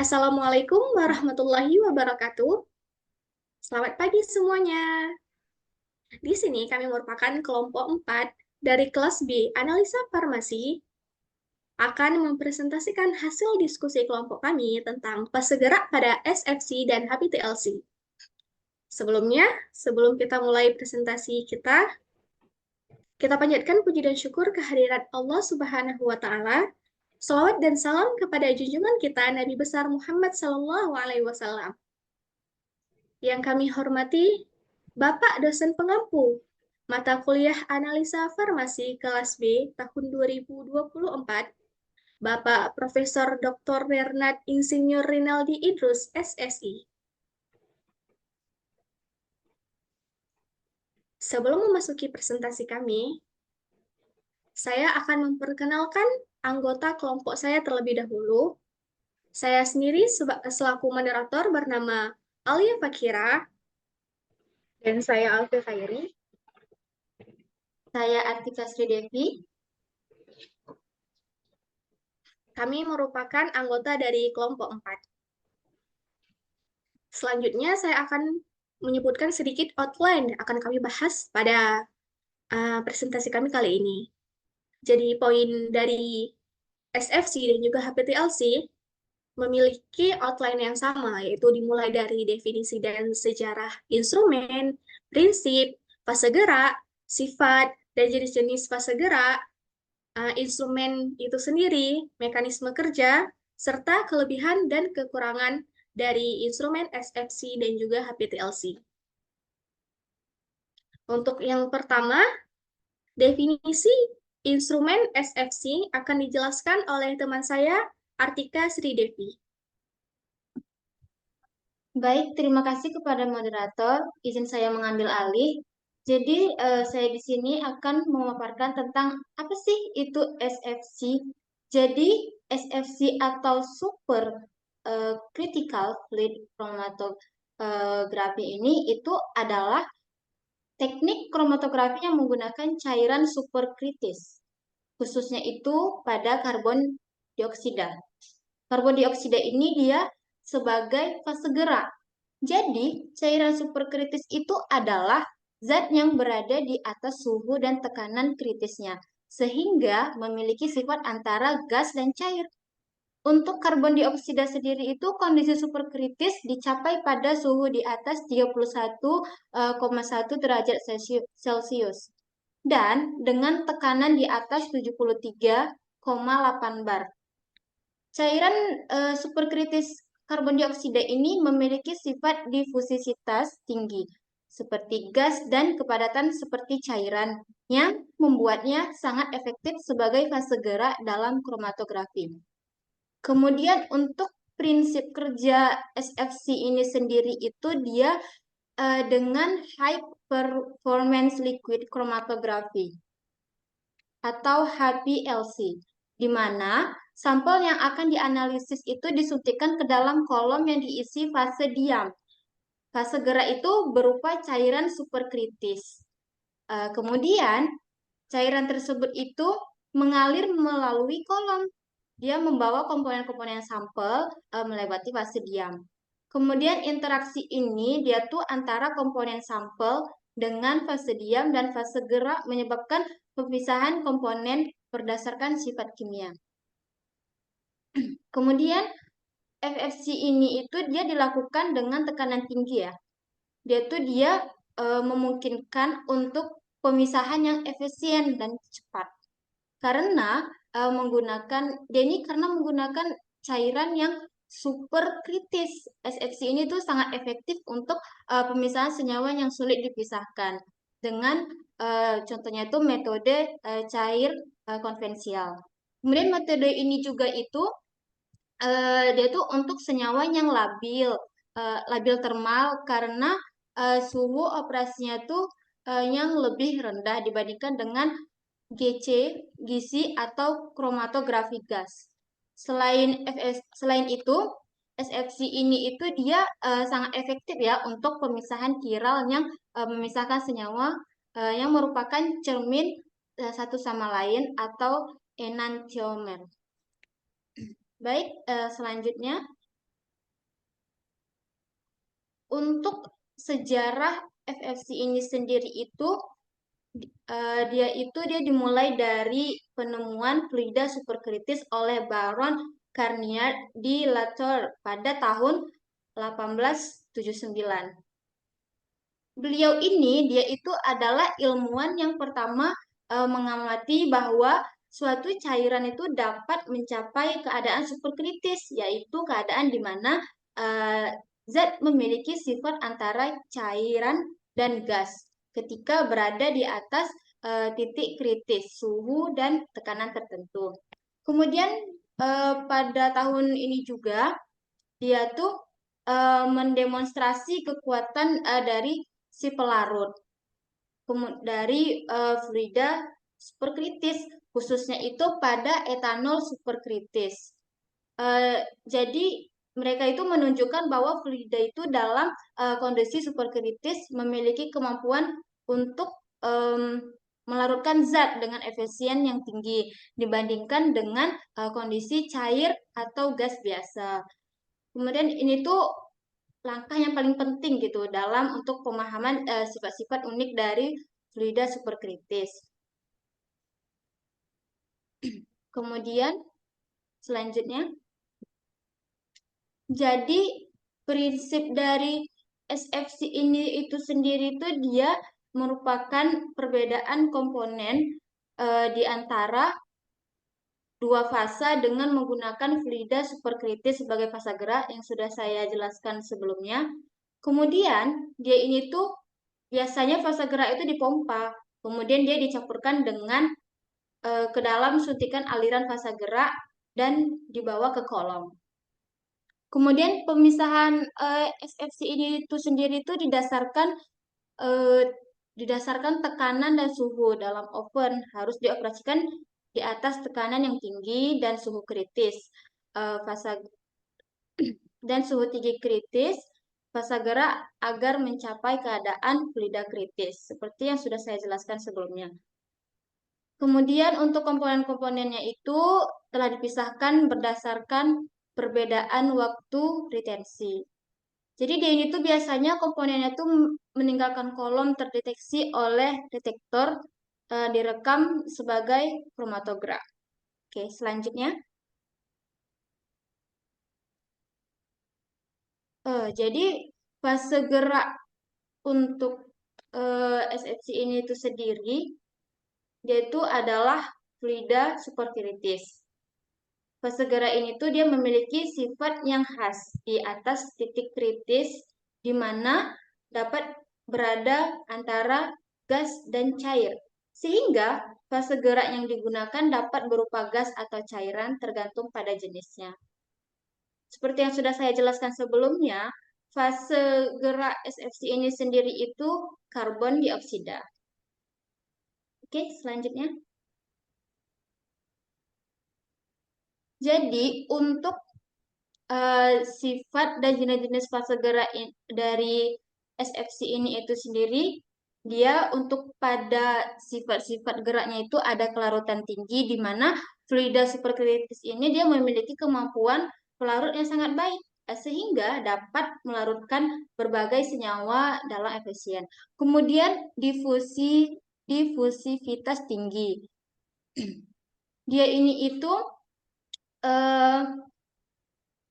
Assalamualaikum warahmatullahi wabarakatuh. Selamat pagi semuanya. Di sini kami merupakan kelompok 4 dari kelas B Analisa Farmasi akan mempresentasikan hasil diskusi kelompok kami tentang fase gerak pada SFC dan HPTLC. Sebelumnya, sebelum kita mulai presentasi kita panjatkan puji dan syukur kehadirat Allah Subhanahu wa Ta'ala. Salawat dan salam kepada junjungan kita Nabi besar Muhammad Sallallahu Alaihi Wasallam. Yang kami hormati, Bapak dosen pengampu mata kuliah Analisa Farmasi kelas B tahun 2024, Bapak Profesor Dr. Bernard Insinyur Rinaldi Idrus, SSI. Sebelum memasuki presentasi kami, saya akan memperkenalkan anggota kelompok saya terlebih dahulu. Saya sendiri selaku moderator bernama Alia Fakira. Dan saya Alfi Khairi. Saya Artika Sri Devi. Kami merupakan anggota dari kelompok 4. Selanjutnya saya akan menyebutkan sedikit outline yang akan kami bahas pada presentasi kami kali ini. Jadi poin dari SFC dan juga HPTLC memiliki outline yang sama, yaitu dimulai dari definisi dan sejarah instrumen, prinsip, fase gerak, sifat, dan jenis-jenis fase gerak, instrumen itu sendiri, mekanisme kerja, serta kelebihan dan kekurangan dari instrumen SFC dan juga HPTLC. Untuk yang pertama, definisi instrumen SFC akan dijelaskan oleh teman saya, Artika Sri Devi. Baik, terima kasih kepada moderator. Izin saya mengambil alih. Jadi, saya di sini akan memaparkan tentang apa sih itu SFC. Jadi, SFC atau Super Critical Fluid Chromatography ini itu adalah teknik kromatografi yang menggunakan cairan superkritis, khususnya itu pada karbon dioksida. Karbon dioksida ini dia sebagai fase gerak. Jadi, cairan superkritis itu adalah zat yang berada di atas suhu dan tekanan kritisnya, sehingga memiliki sifat antara gas dan cair. Untuk karbon dioksida sendiri itu kondisi superkritis dicapai pada suhu di atas 31,1 derajat Celcius dan dengan tekanan di atas 73,8 bar. Cairan superkritis karbon dioksida ini memiliki sifat difusisitas tinggi, seperti gas dan kepadatan seperti cairan, yang membuatnya sangat efektif sebagai fase gerak dalam kromatografi. Kemudian untuk prinsip kerja SFC ini sendiri itu dia dengan High Performance Liquid Chromatography atau HPLC, di mana sampel yang akan dianalisis itu disuntikkan ke dalam kolom yang diisi fase diam. Fase gerak itu berupa cairan superkritis. Kemudian, cairan tersebut itu mengalir melalui kolom. Dia membawa komponen-komponen sampel melewati fase diam. Kemudian interaksi ini dia tuh antara komponen sampel dengan fase diam dan fase gerak menyebabkan pemisahan komponen berdasarkan sifat kimia. Kemudian FFC ini itu dia dilakukan dengan tekanan tinggi ya. Dia memungkinkan untuk pemisahan yang efisien dan cepat. Karena menggunakan cairan yang super kritis. SFC ini tuh sangat efektif untuk pemisahan senyawa yang sulit dipisahkan dengan contohnya itu metode cair konvensional. Kemudian metode ini juga itu dia tuh untuk senyawa yang labil termal karena suhu operasinya tuh yang lebih rendah dibandingkan dengan GC, gizi atau kromatografi gas. Selain itu, SFC ini itu dia sangat efektif ya untuk pemisahan kiral yang memisahkan senyawa yang merupakan cermin satu sama lain atau enantiomer. Baik, selanjutnya untuk sejarah FFC ini sendiri itu dia dimulai dari penemuan fluida superkritis oleh Baron Garnier di Latour pada tahun 1879. Beliau ini dia itu adalah ilmuwan yang pertama mengamati bahwa suatu cairan itu dapat mencapai keadaan superkritis, yaitu keadaan di mana zat memiliki sifat antara cairan dan gas ketika berada di atas titik kritis suhu dan tekanan tertentu. Kemudian pada tahun ini juga dia tuh mendemonstrasi kekuatan dari si pelarut dari fluida superkritis, khususnya itu pada etanol superkritis. Jadi mereka itu menunjukkan bahwa fluida itu dalam kondisi superkritis memiliki kemampuan untuk melarutkan zat dengan efisien yang tinggi dibandingkan dengan kondisi cair atau gas biasa. Kemudian ini tuh langkah yang paling penting gitu dalam untuk pemahaman sifat-sifat unik dari fluida superkritis. Kemudian selanjutnya, jadi prinsip dari SFC ini itu sendiri itu dia merupakan perbedaan komponen di antara dua fasa dengan menggunakan fluida superkritis sebagai fasa gerak yang sudah saya jelaskan sebelumnya. Kemudian dia ini tuh biasanya fasa gerak itu dipompa, kemudian dia dicampurkan dengan ke dalam suntikan aliran fasa gerak dan dibawa ke kolom. Kemudian pemisahan SFC ini itu sendiri itu didasarkan tekanan dan suhu dalam oven harus dioperasikan di atas tekanan yang tinggi dan suhu kritis. Dan suhu tinggi kritis fasa gerak agar mencapai keadaan fluida kritis, seperti yang sudah saya jelaskan sebelumnya. Kemudian untuk komponen-komponennya itu telah dipisahkan berdasarkan perbedaan waktu retensi. Jadi di ini tuh biasanya komponennya tuh meninggalkan kolom terdeteksi oleh detektor direkam sebagai kromatograf. Oke, selanjutnya. Jadi fase gerak untuk SFC ini itu sendiri yaitu adalah fluida superkritis. Fase gerak ini tuh dia memiliki sifat yang khas di atas titik kritis di mana dapat berada antara gas dan cair. Sehingga fase gerak yang digunakan dapat berupa gas atau cairan tergantung pada jenisnya. Seperti yang sudah saya jelaskan sebelumnya, fase gerak SFC ini sendiri itu karbon dioksida. Oke, selanjutnya. Jadi, untuk sifat dan jenis-jenis fase gerak dari SFC ini itu sendiri, dia untuk pada sifat-sifat geraknya itu ada kelarutan tinggi, di mana fluida superkritis ini dia memiliki kemampuan pelarut yang sangat baik, sehingga dapat melarutkan berbagai senyawa dalam efisien. Kemudian difusivitas tinggi. Dia ini itu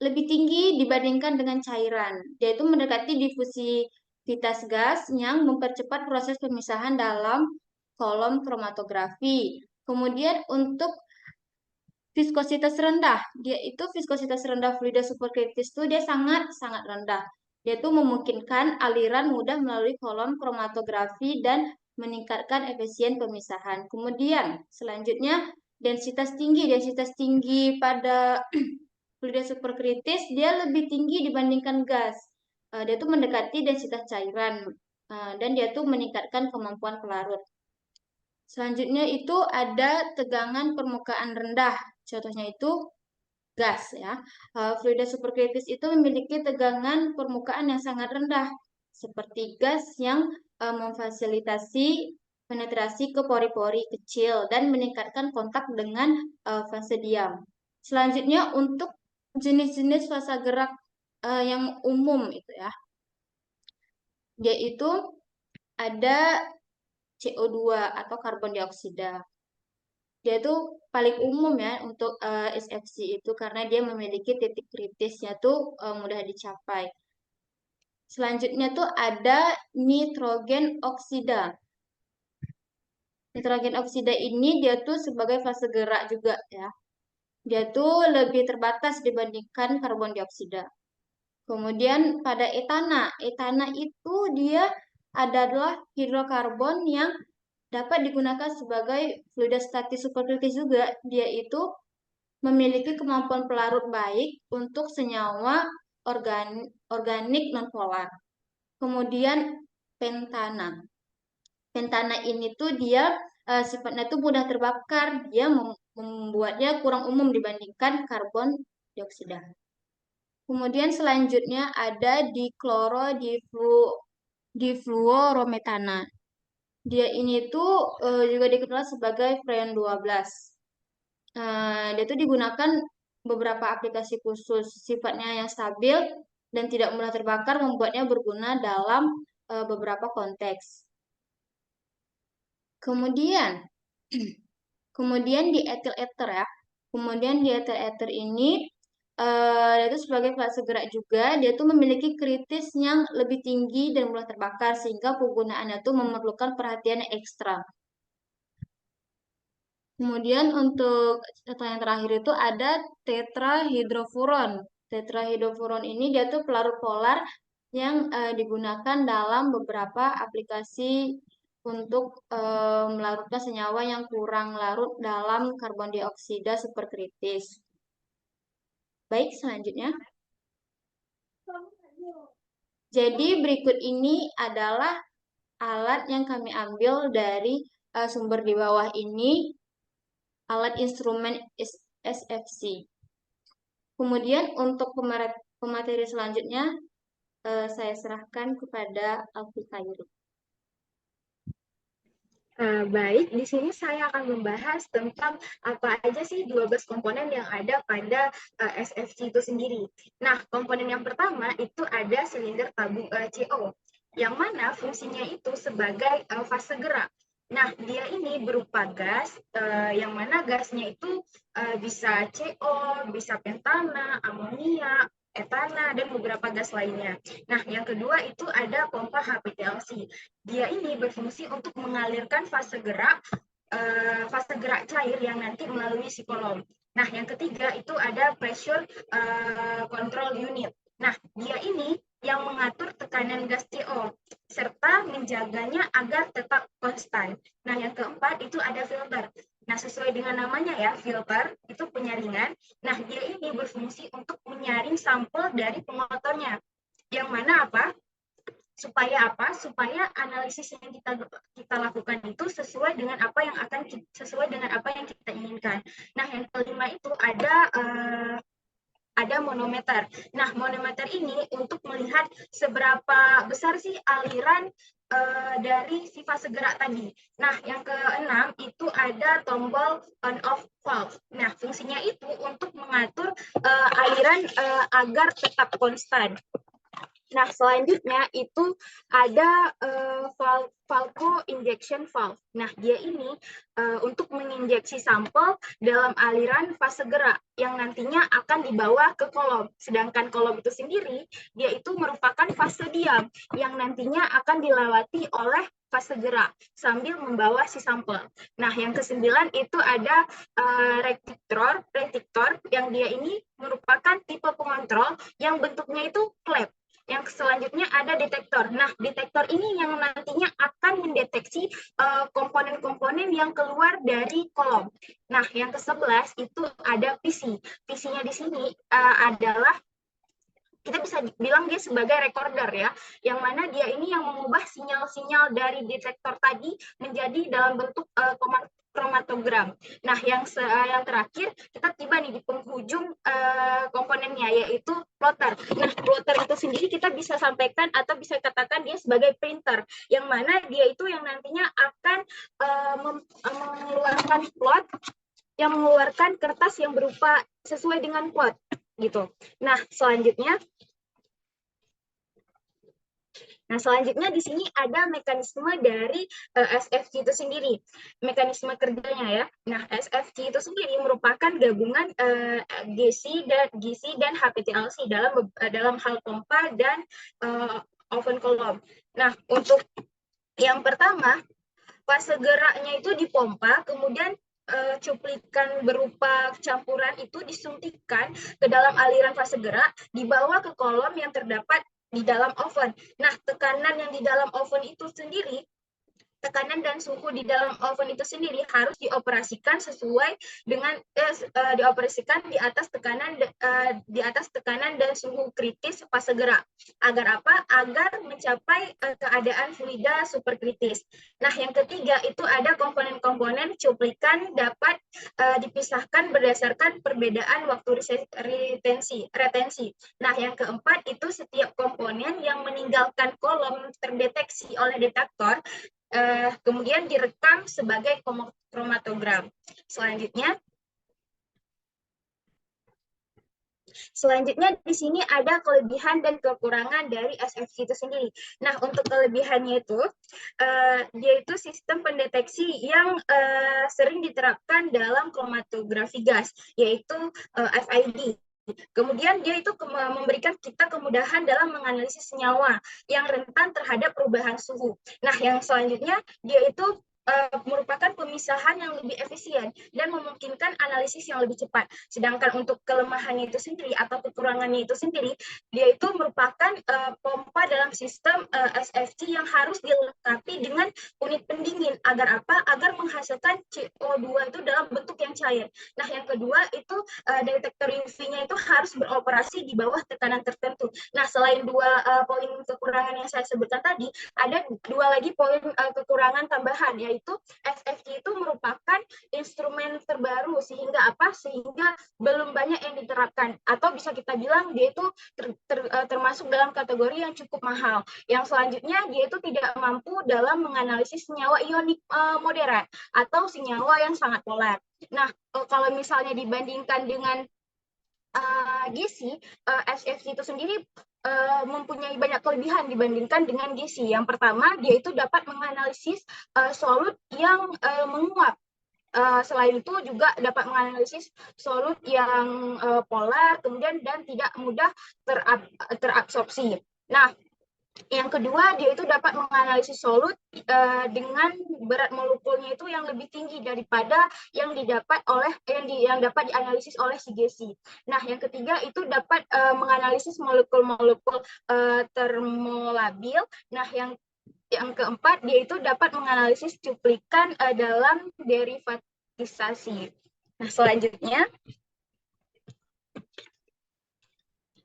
lebih tinggi dibandingkan dengan cairan, yaitu mendekati difusivitas gas yang mempercepat proses pemisahan dalam kolom kromatografi. Kemudian untuk viskositas rendah, dia itu viskositas rendah fluida superkritis itu dia sangat rendah. Dia itu memungkinkan aliran mudah melalui kolom kromatografi dan meningkatkan efisien pemisahan. Kemudian selanjutnya densitas tinggi pada fluida superkritis dia lebih tinggi dibandingkan gas. Dia itu mendekati densitas cairan dan dia itu meningkatkan kemampuan pelarut. Selanjutnya itu ada tegangan permukaan rendah. Contohnya itu gas ya. Fluida superkritis itu memiliki tegangan permukaan yang sangat rendah seperti gas yang memfasilitasi penetrasi ke pori-pori kecil dan meningkatkan kontak dengan fase diam. Selanjutnya untuk jenis-jenis fasa gerak yang umum itu ya. Dia itu ada CO2 atau karbon dioksida. Dia itu paling umum ya untuk SFC itu karena dia memiliki titik kritisnya tuh mudah dicapai. Selanjutnya tuh ada nitrogen oksida. Nitrogen oksida ini dia tuh sebagai fase gerak juga ya. Dia tuh lebih terbatas dibandingkan karbon dioksida. Kemudian pada etana, etana itu dia adalah hidrokarbon yang dapat digunakan sebagai fluida statis superkritis juga. Dia itu memiliki kemampuan pelarut baik untuk senyawa organik nonpolar. Kemudian pentana. Pentana ini tuh dia sifatnya tuh mudah terbakar, dia membuatnya kurang umum dibandingkan karbon dioksida. Kemudian selanjutnya ada difluorometana. Dia ini tuh juga dikenal sebagai freon 12. Dia tuh digunakan beberapa aplikasi khusus, sifatnya yang stabil dan tidak mudah terbakar, membuatnya berguna dalam beberapa konteks. Kemudian, kemudian di etil ether ya. Kemudian di etil ether ini dia itu sebagai fase gerak juga, dia tuh memiliki kritis yang lebih tinggi dan mudah terbakar sehingga penggunaannya tuh memerlukan perhatian yang ekstra. Kemudian untuk contoh yang terakhir itu ada tetrahidrofuron. Tetrahidrofuron ini dia tuh pelarut polar yang digunakan dalam beberapa aplikasi untuk melarutkan senyawa yang kurang larut dalam karbon dioksida superkritis. Baik, selanjutnya. Jadi berikut ini adalah alat yang kami ambil dari sumber di bawah ini, alat instrumen SFC. Kemudian untuk pemateri selanjutnya, saya serahkan kepada Alfi Khairi. Baik, di sini saya akan membahas tentang apa aja sih 12 komponen yang ada pada SFC itu sendiri. Nah, komponen yang pertama itu ada silinder tabung CO, yang mana fungsinya itu sebagai fase gerak. Nah, dia ini berupa gas, yang mana gasnya itu bisa CO, bisa pentana, amonia, etana, dan beberapa gas lainnya. Nah, yang kedua itu ada pompa HPLC. Dia ini berfungsi untuk mengalirkan fase gerak cair yang nanti melalui si kolom. Nah, yang ketiga itu ada pressure control unit. Nah, dia ini yang mengatur tekanan gas CO serta menjaganya agar tetap konstan. Nah, yang keempat itu ada filter. Nah, sesuai dengan namanya ya, filter itu penyaringan. Nah, dia ini berfungsi untuk menyaring sampel dari pengotornya. Yang mana apa? Supaya apa? Supaya analisis yang kita lakukan itu sesuai dengan apa yang kita inginkan. Nah, yang kelima itu ada manometer. Nah, manometer ini untuk melihat seberapa besar sih aliran dari si fase gerak tadi. Nah, yang keenam itu ada tombol on off valve. Nah, fungsinya itu untuk mengatur aliran agar tetap konstan. Nah, selanjutnya itu ada valve injection valve. Nah, dia ini untuk menginjeksi sampel dalam aliran fase gerak yang nantinya akan dibawa ke kolom. Sedangkan kolom itu sendiri, dia itu merupakan fase diam yang nantinya akan dilewati oleh fase gerak sambil membawa si sampel. Nah, yang kesembilan itu ada retiktor yang dia ini merupakan tipe pengontrol yang bentuknya itu klep. Yang selanjutnya ada detektor. Nah, detektor ini yang nantinya akan mendeteksi komponen-komponen yang keluar dari kolom. Nah, yang ke-11 itu ada PC. PC-nya di sini adalah kita bisa bilang dia sebagai recorder ya, yang mana dia ini yang mengubah sinyal-sinyal dari detektor tadi menjadi dalam bentuk kromatogram. Nah, yang terakhir kita tiba nih di penghujung komponennya yaitu plotter. Nah, plotter itu sendiri kita bisa sampaikan atau bisa katakan dia sebagai printer, yang mana dia itu yang nantinya akan mengeluarkan plot, yang mengeluarkan kertas yang berupa sesuai dengan plot gitu. Nah, selanjutnya Nah, selanjutnya di sini ada mekanisme dari SFC itu sendiri, mekanisme kerjanya ya. Nah, SFC itu sendiri merupakan gabungan GC dan HPTLC dalam hal pompa dan oven kolom. Nah, untuk yang pertama, fase geraknya itu dipompa, kemudian cuplikan berupa campuran itu disuntikkan ke dalam aliran fase gerak, dibawa ke kolom yang terdapat di dalam oven. Nah, tekanan yang di dalam oven itu sendiri, tekanan dan suhu di dalam oven itu sendiri harus dioperasikan sesuai dengan dioperasikan di atas tekanan dan suhu kritis fase gerak. Agar apa? Agar mencapai keadaan fluida superkritis. Nah, yang ketiga itu ada komponen-komponen cuplikan dapat dipisahkan berdasarkan perbedaan waktu retensi. Nah, yang keempat itu setiap komponen yang meninggalkan kolom terdeteksi oleh detektor kemudian direkam sebagai kromatogram. Selanjutnya di sini ada kelebihan dan kekurangan dari SFC itu sendiri. Nah, untuk kelebihannya itu, dia itu sistem pendeteksi yang sering diterapkan dalam kromatografi gas, yaitu FID. Kemudian dia itu memberikan kita kemudahan dalam menganalisis senyawa yang rentan terhadap perubahan suhu. Nah, yang selanjutnya dia itu merupakan pemisahan yang lebih efisien dan memungkinkan analisis yang lebih cepat. Sedangkan untuk kelemahannya itu sendiri atau kekurangannya itu sendiri, dia itu merupakan pompa dalam sistem SFC yang harus dilengkapi dengan unit pendingin. Agar apa? Agar menghasilkan CO2 itu dalam bentuk yang cair. Nah, yang kedua itu detektor UV-nya itu harus beroperasi di bawah tekanan tertentu. Nah, selain dua poin kekurangan yang saya sebutkan tadi, ada dua lagi poin kekurangan tambahan, yaitu SFC itu merupakan instrumen terbaru sehingga belum banyak yang diterapkan, atau bisa kita bilang dia itu termasuk dalam kategori yang cukup mahal. Yang selanjutnya dia itu tidak mampu dalam menganalisis senyawa ionik moderat atau senyawa yang sangat polar. Nah, kalau misalnya dibandingkan dengan GC, SFC itu sendiri mempunyai banyak kelebihan dibandingkan dengan GC. Yang pertama, dia itu dapat menganalisis solut yang menguap. Selain itu juga dapat menganalisis solut yang polar, kemudian dan tidak mudah terabsorpsi. Nah, yang kedua, dia itu dapat menganalisis solut dengan berat molekulnya itu yang lebih tinggi daripada yang dapat dianalisis oleh si GC. Nah, yang ketiga itu dapat menganalisis molekul-molekul termolabil. Nah, yang keempat, dia itu dapat menganalisis cuplikan dalam derivatisasi. Nah,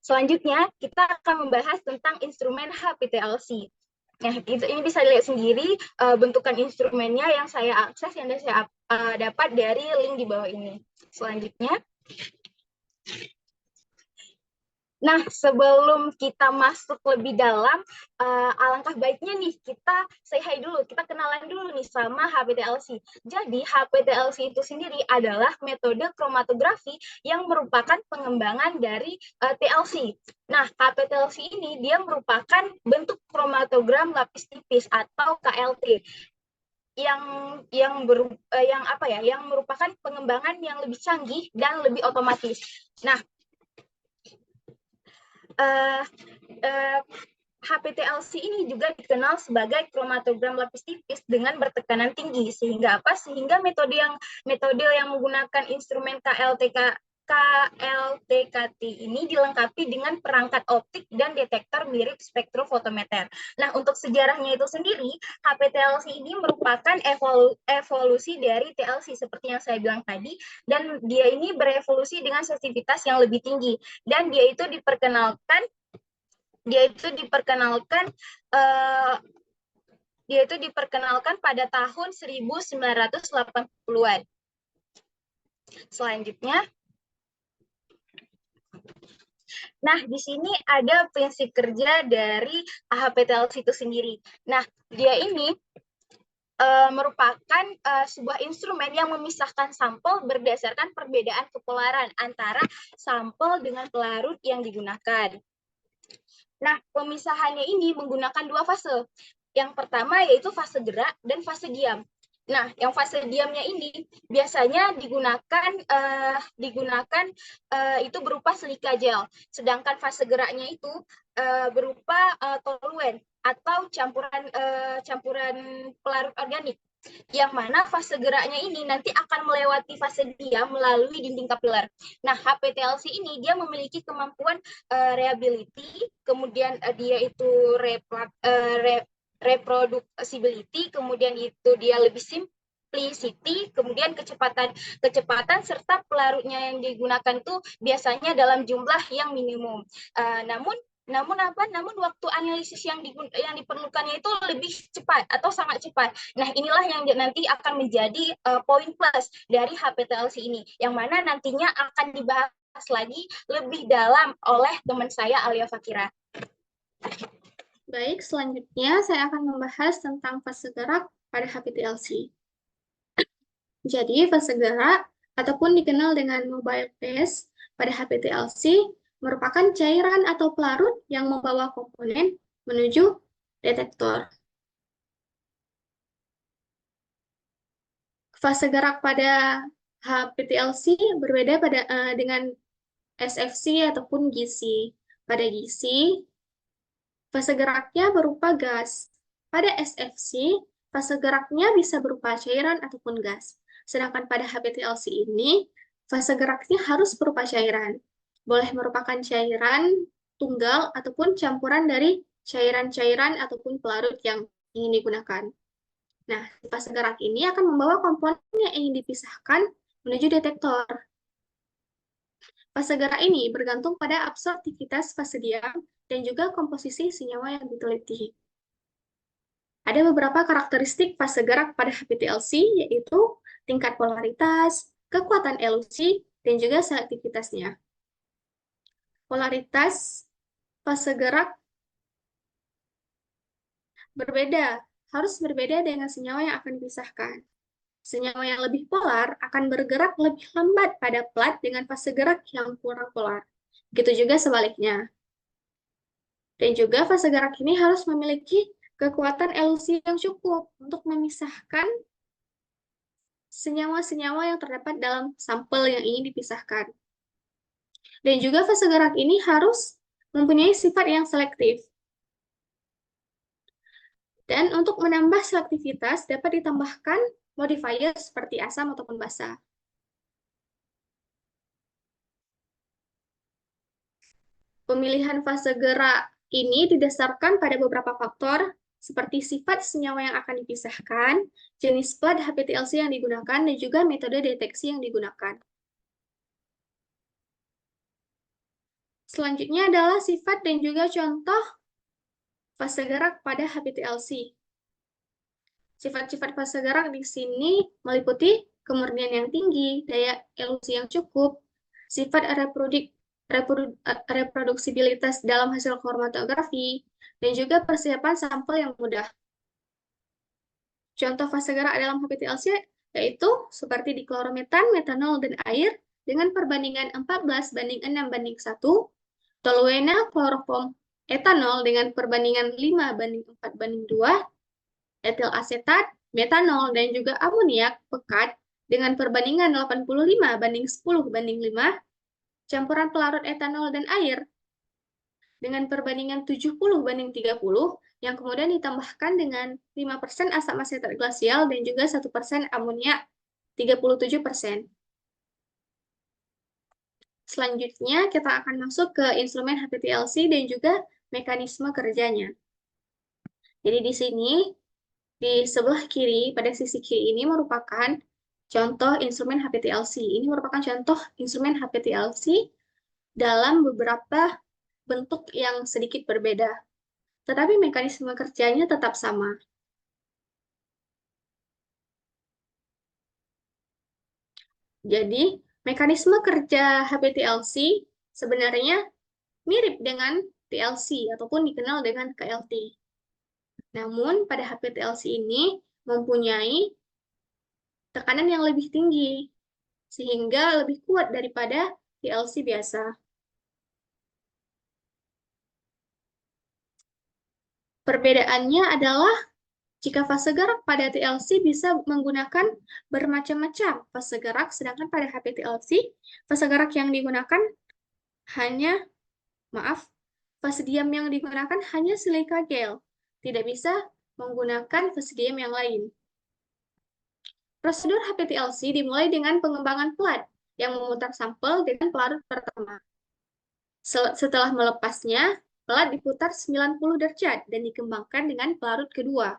Selanjutnya, kita akan membahas tentang instrumen HPTLC. Nah, ini bisa dilihat sendiri bentukan instrumennya yang saya akses, yang saya dapat dari link di bawah ini. Selanjutnya, nah, sebelum kita masuk lebih dalam, alangkah baiknya nih kita say hi dulu, kita kenalan dulu nih sama HPTLC. Jadi HPTLC itu sendiri adalah metode kromatografi yang merupakan pengembangan dari TLC. Nah, HPTLC ini dia merupakan bentuk kromatogram lapis tipis atau KLT yang merupakan pengembangan yang lebih canggih dan lebih otomatis. Nah, HPTLC ini juga dikenal sebagai kromatogram lapis tipis dengan bertekanan tinggi, sehingga metode yang menggunakan instrumen KLTKT ini dilengkapi dengan perangkat optik dan detektor mirip spektrofotometer. Nah, untuk sejarahnya itu sendiri, HPTLC ini merupakan evolusi dari TLC seperti yang saya bilang tadi, dan dia ini berevolusi dengan sensitivitas yang lebih tinggi, dan dia itu diperkenalkan pada tahun 1980-an. Selanjutnya, nah, di sini ada prinsip kerja dari HPTLC itu sendiri. Nah, dia ini merupakan sebuah instrumen yang memisahkan sampel berdasarkan perbedaan kepolaran antara sampel dengan pelarut yang digunakan. Nah, pemisahannya ini menggunakan dua fase. Yang pertama yaitu fase gerak dan fase diam. Nah, yang fase diamnya ini biasanya digunakan itu berupa silika gel. Sedangkan fase geraknya itu berupa toluen atau campuran pelarut organik, yang mana fase geraknya ini nanti akan melewati fase diam melalui dinding kapiler. Nah, HPTLC ini dia memiliki kemampuan reliability, kemudian dia itu reproducibility, kemudian itu dia lebih simplicity, kemudian kecepatan serta pelarutnya yang digunakan itu biasanya dalam jumlah yang minimum. Namun waktu analisis yang diperlukannya itu lebih cepat atau sangat cepat. Nah, inilah yang nanti akan menjadi poin plus dari HPTLC ini, yang mana nantinya akan dibahas lagi lebih dalam oleh teman saya Alia Fakira. Baik, selanjutnya saya akan membahas tentang fase gerak pada HPTLC. Jadi, fase gerak ataupun dikenal dengan mobile phase pada HPTLC merupakan cairan atau pelarut yang membawa komponen menuju detektor. Fase gerak pada HPTLC berbeda dengan SFC ataupun GC. Pada GC, fase geraknya berupa gas. Pada SFC, fase geraknya bisa berupa cairan ataupun gas. Sedangkan pada HPTLC ini, fase geraknya harus berupa cairan. Boleh merupakan cairan tunggal ataupun campuran dari cairan-cairan ataupun pelarut yang ingin digunakan. Nah, fase gerak ini akan membawa komponen yang ingin dipisahkan menuju detektor. Fase gerak ini bergantung pada absorptivitas fase diam dan juga komposisi senyawa yang diteliti. Ada beberapa karakteristik fase gerak pada HPTLC, yaitu tingkat polaritas, kekuatan elusi, dan juga selektivitasnya. Polaritas fase gerak harus berbeda dengan senyawa yang akan dipisahkan. Senyawa yang lebih polar akan bergerak lebih lambat pada plat dengan fase gerak yang kurang polar. Begitu juga sebaliknya. Dan juga fase gerak ini harus memiliki kekuatan elusi yang cukup untuk memisahkan senyawa-senyawa yang terdapat dalam sampel yang ingin dipisahkan. Dan juga fase gerak ini harus mempunyai sifat yang selektif. Dan untuk menambah selektivitas dapat ditambahkan modifier seperti asam ataupun basa. Pemilihan fase gerak ini didasarkan pada beberapa faktor, seperti sifat senyawa yang akan dipisahkan, jenis plat HPTLC yang digunakan, dan juga metode deteksi yang digunakan. Selanjutnya adalah sifat dan juga contoh fase gerak pada HPTLC. Sifat-sifat fase gerak di sini meliputi kemurnian yang tinggi, daya elusi yang cukup, sifat reproduksibilitas dalam hasil kromatografi, dan juga persiapan sampel yang mudah. Contoh fase gerak dalam HPTLC yaitu seperti diklorometan, metanol, dan air dengan perbandingan 14:6:1, toluena, kloroform, etanol dengan perbandingan 5:4:2, etil asetat, metanol, dan juga amoniak pekat dengan perbandingan 85:10:5, campuran pelarut etanol dan air dengan perbandingan 70:30, yang kemudian ditambahkan dengan 5% asam asetat glasial dan juga 1% amoniak 37%. Selanjutnya, kita akan masuk ke instrumen HPTLC dan juga mekanisme kerjanya. Jadi di sini, di sebelah kiri, pada sisi kiri ini merupakan contoh instrumen HPTLC. Ini merupakan contoh instrumen HPTLC dalam beberapa bentuk yang sedikit berbeda, tetapi mekanisme kerjanya tetap sama. Jadi, mekanisme kerja HPTLC sebenarnya mirip dengan TLC ataupun dikenal dengan KLT. Namun, pada HPTLC ini mempunyai tekanan yang lebih tinggi, sehingga lebih kuat daripada TLC biasa. Perbedaannya adalah jika fase gerak pada TLC bisa menggunakan bermacam-macam fase gerak, sedangkan pada HPTLC fase gerak yang digunakan hanya, fase diam yang digunakan hanya silika gel. Tidak bisa menggunakan fase diam yang lain. Prosedur HPTLC dimulai dengan pengembangan pelat yang memutar sampel dengan pelarut pertama. Setelah melepasnya, pelat diputar 90 derajat dan dikembangkan dengan pelarut kedua.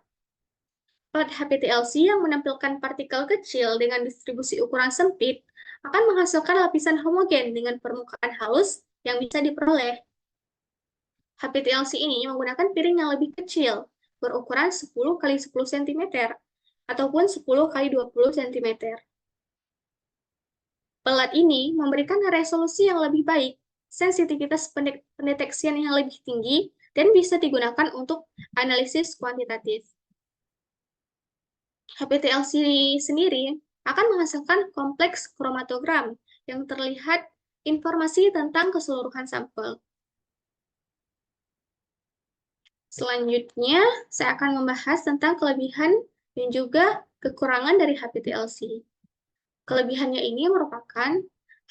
Pelat HPTLC yang menampilkan partikel kecil dengan distribusi ukuran sempit akan menghasilkan lapisan homogen dengan permukaan halus yang bisa diperoleh. HPTLC ini menggunakan piring yang lebih kecil, berukuran 10 x 10 cm, ataupun 10 x 20 cm. Pelat ini memberikan resolusi yang lebih baik, sensitivitas pendeteksian yang lebih tinggi, dan bisa digunakan untuk analisis kuantitatif. HPTLC sendiri akan menghasilkan kompleks kromatogram yang terlihat informasi tentang keseluruhan sampel. Selanjutnya, saya akan membahas tentang kelebihan dan juga kekurangan dari HPTLC. Kelebihannya ini merupakan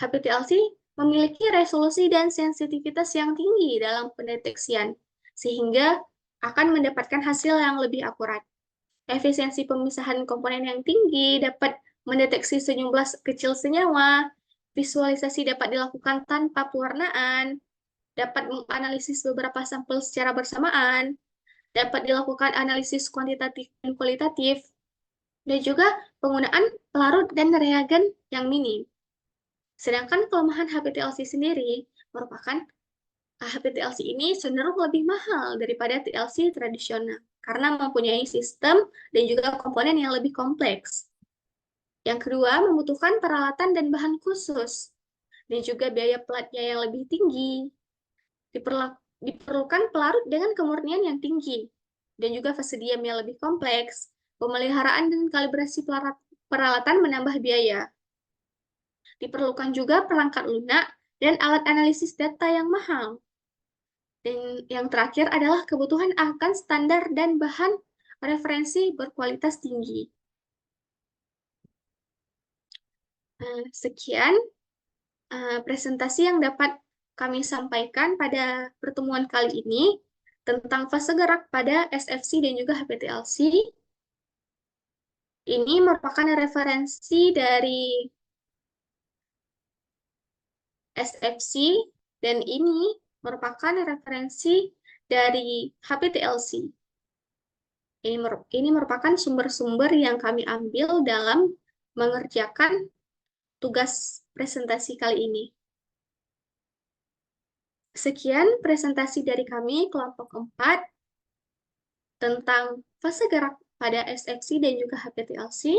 HPTLC memiliki resolusi dan sensitivitas yang tinggi dalam pendeteksian, sehingga akan mendapatkan hasil yang lebih akurat. Efisiensi pemisahan komponen yang tinggi dapat mendeteksi sejumlah kecil senyawa, visualisasi dapat dilakukan tanpa pewarnaan, dapat menganalisis beberapa sampel secara bersamaan, dapat dilakukan analisis kuantitatif dan kualitatif, dan juga penggunaan pelarut dan reagen yang minim. Sedangkan kelemahan HPTLC sendiri merupakan HPTLC ini cenderung lebih mahal daripada TLC tradisional karena mempunyai sistem dan juga komponen yang lebih kompleks. Yang kedua, membutuhkan peralatan dan bahan khusus, dan juga biaya pelatnya yang lebih tinggi. Diperlukan pelarut dengan kemurnian yang tinggi, dan juga fase diam yang lebih kompleks. Pemeliharaan dan kalibrasi peralatan menambah biaya. Diperlukan juga perangkat lunak dan alat analisis data yang mahal. Dan yang terakhir adalah kebutuhan akan standar dan bahan referensi berkualitas tinggi. Sekian presentasi yang dapat kami sampaikan pada pertemuan kali ini tentang fase gerak pada SFC dan juga HPTLC. Ini merupakan referensi dari SFC dan ini merupakan referensi dari HPTLC. Ini merupakan sumber-sumber yang kami ambil dalam mengerjakan tugas presentasi kali ini. Sekian presentasi dari kami kelompok 4 tentang fase gerak pada SFC dan juga HPTLC.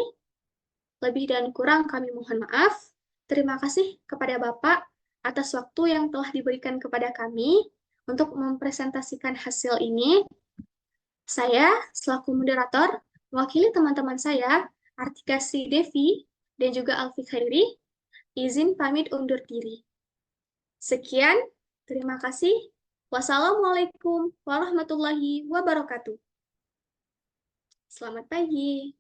Lebih dan kurang kami mohon maaf. Terima kasih kepada Bapak atas waktu yang telah diberikan kepada kami untuk mempresentasikan hasil ini. Saya, selaku moderator, mewakili teman-teman saya, Artika Sri Devi, dan juga Alfi Khairi, izin pamit undur diri. Sekian, terima kasih. Wassalamualaikum warahmatullahi wabarakatuh. Selamat pagi.